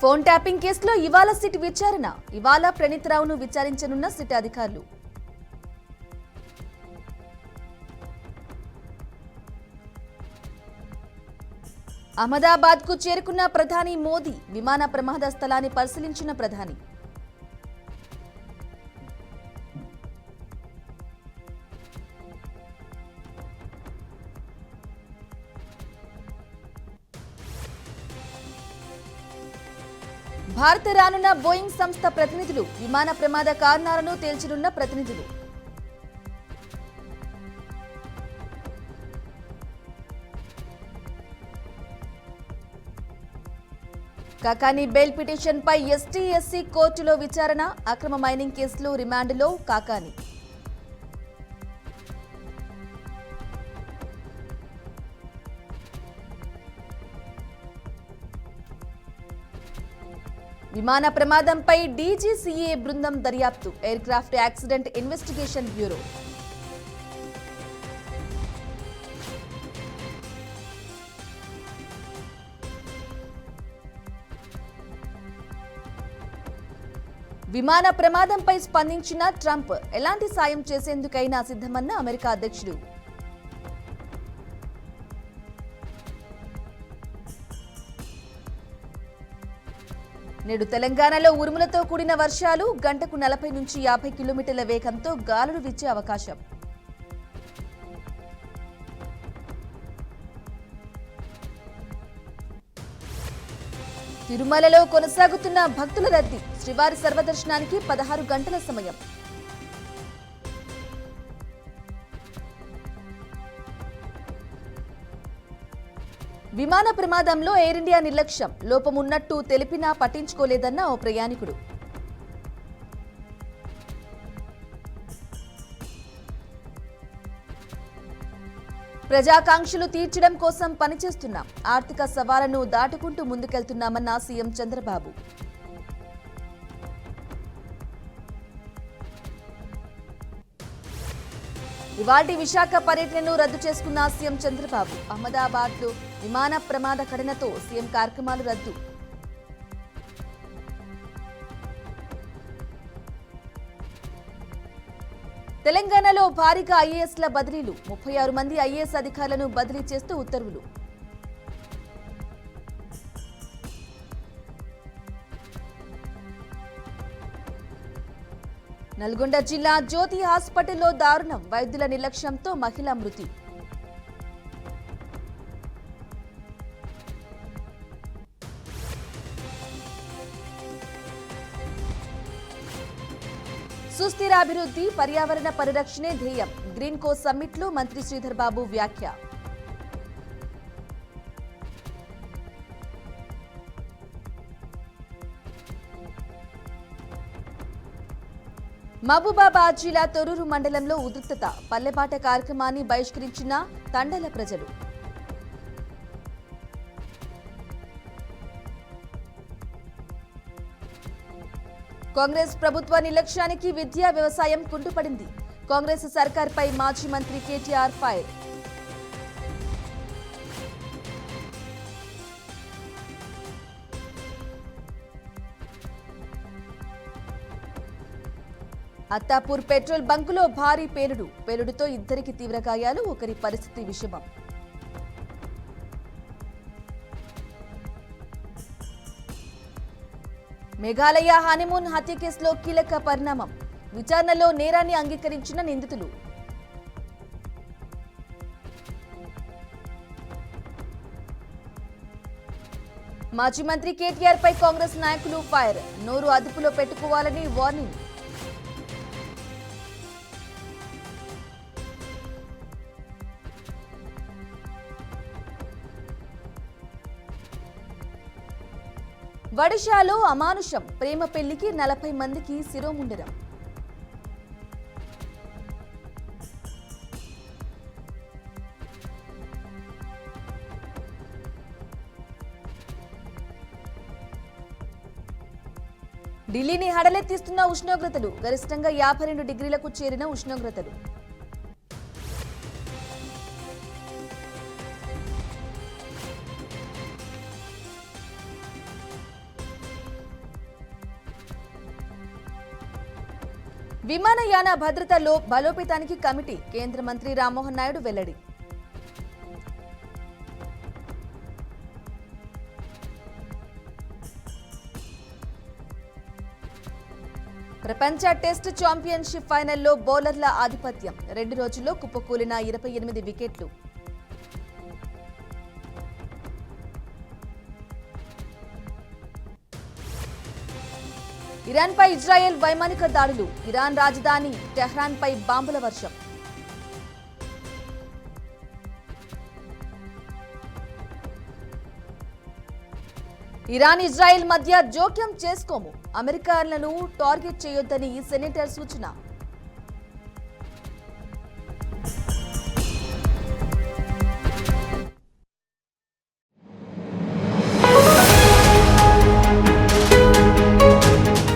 Phone tapping కేసులో ఇవాళ SIT విచారణ. ఇవాళ ప్రణీత్ రావును విచారించనున్న సిట్ అధికారులు. అహ్మదాబాద్ కు చేరుకున్న ప్రధాని మోదీ. విమాన ప్రమాద స్థలాన్ని పరిశీలించిన ప్రధాని. భారత రానున్న బోయింగ్ సంస్థ ప్రతినిధులు. విమాన ప్రమాద కారణాలను తేల్చనున్న ప్రతినిధులు. కాకాని బెయిల్ పిటిషన్ పై ఎస్టీ ఎస్సీ కోర్టులో విచారణ. అక్రమ మైనింగ్ కేసులో రిమాండ్లో కాకాని. విమాన ప్రమాదంపై డీజీసీఏ బృందం దర్యాప్తు. Air craft accident investigation bureau. విమాన ప్రమాదంపై స్పందించిన ట్రంప్. ఎలాంటి సాయం చేసేందుకైనా సిద్ధమన్న అమెరికా అధ్యక్షుడు. నేడు తెలంగాణలో ఉరుములతో కూడిన వర్షాలు. గంటకు 40 నుంచి 50 కిలోమీటర్ల వేగంతో గాలులు వీచే అవకాశం. తిరుమలలో కొనసాగుతున్న భక్తుల రద్దీ. శ్రీవారి సర్వదర్శనానికి 16 గంటల సమయం. విమాన ప్రమాదంలో ఎయిర్ ఇండియా నిర్లక్ష్యం. లోపమున్నట్టు తెలిపినా పట్టించుకోలేదన్న ఓ ప్రయాణికుడు. ప్రజాకాంక్షలు తీర్చడం కోసం పనిచేస్తున్నాం. ఆర్థిక సవాళ్లను దాటుకుంటూ ముందుకెళ్తున్నామన్న సీఎం చంద్రబాబు. ఇవాల్టి విశాఖ పర్యటనను రద్దు చేసుకున్న సీఎం చంద్రబాబు. అహ్మదాబాద్లో విమాన ప్రమాద ఘటనతో సీఎం కార్యక్రమాలు రద్దు. తెలంగాణలో భారీగా ఐఏఎస్ల బదిలీలు. 36 మంది ఐఏఎస్ అధికారులను బదిలీ చేస్తూ ఉత్తర్వులు. నల్గొండ జిల్లా జ్యోతి హాస్పిటల్లో దారుణం. వైద్యుల నిర్లక్ష్యంతో మహిళ మృతి. సుస్థిర అభివృద్ధి, పర్యావరణ పరిరక్షణే ధ్యేయం. గ్రీన్ కో సమ్మిట్లో మంత్రి శ్రీధర్ బాబు వ్యాఖ్య. మహబూబాబాద్ జిల్లా తొర్రూరు మండలంలో ఉద్రిక్తత. పల్లెపాట కార్యక్రమాన్ని బహిష్కరించిన తండల ప్రజలు. కాంగ్రెస్ ప్రభుత్వ నిర్లక్ష్యానికి విద్యా వ్యవసాయం కుంటుపడింది. కాంగ్రెస్ సర్కార్పై మాజీ మంత్రి కేటీఆర్ ఫైర్. అత్తాపూర్ పెట్రోల్ బంకులో భారీ పేలుడు. పేలుడుతో ఇద్దరికి తీవ్ర గాయాలు. ఒకరి పరిస్థితి విషమం. మేఘాలయ హనీమూన్ హత్య కేసులో కీలక పరిణామం. విచారణలో నేరాన్ని అంగీకరించిన నిందితులు. మాజీ మంత్రి కేటీఆర్ పై కాంగ్రెస్ నాయకులు ఫైర్. నోరు అదుపులో పెట్టుకోవాలని వార్నింగ్. ఒడిశాలో అమానుషం. ప్రేమ పెళ్లికి 40 మందికి శిరోముండనం. ఢిల్లీని హడలెత్తిస్తున్న ఉష్ణోగ్రతలు. గరిష్టంగా 52 డిగ్రీలకు చేరిన ఉష్ణోగ్రతలు. విమానయాన భద్రతలో బలోపేతానికి కమిటీ కేంద్ర మంత్రి రామ్మోహన్ నాయుడు వెల్లడి. ప్రపంచ టెస్ట్ ఛాంపియన్షిప్ ఫైనల్లో బౌలర్ల ఆధిపత్యం. 2 రోజుల్లో కుప్పకూలిన 28 వికెట్లు. ఇరాన్పై ఇజ్రాయెల్ వైమానిక దాడులు. ఇరాన్ రాజధాని టెహ్రాన్పై బాంబుల వర్షం. ఇరాన్ ఇజ్రాయెల్ మధ్య జోక్యం చేసుకోము. అమెరికన్లను టార్గెట్ చేయొద్దని సెనేటర్ సూచన.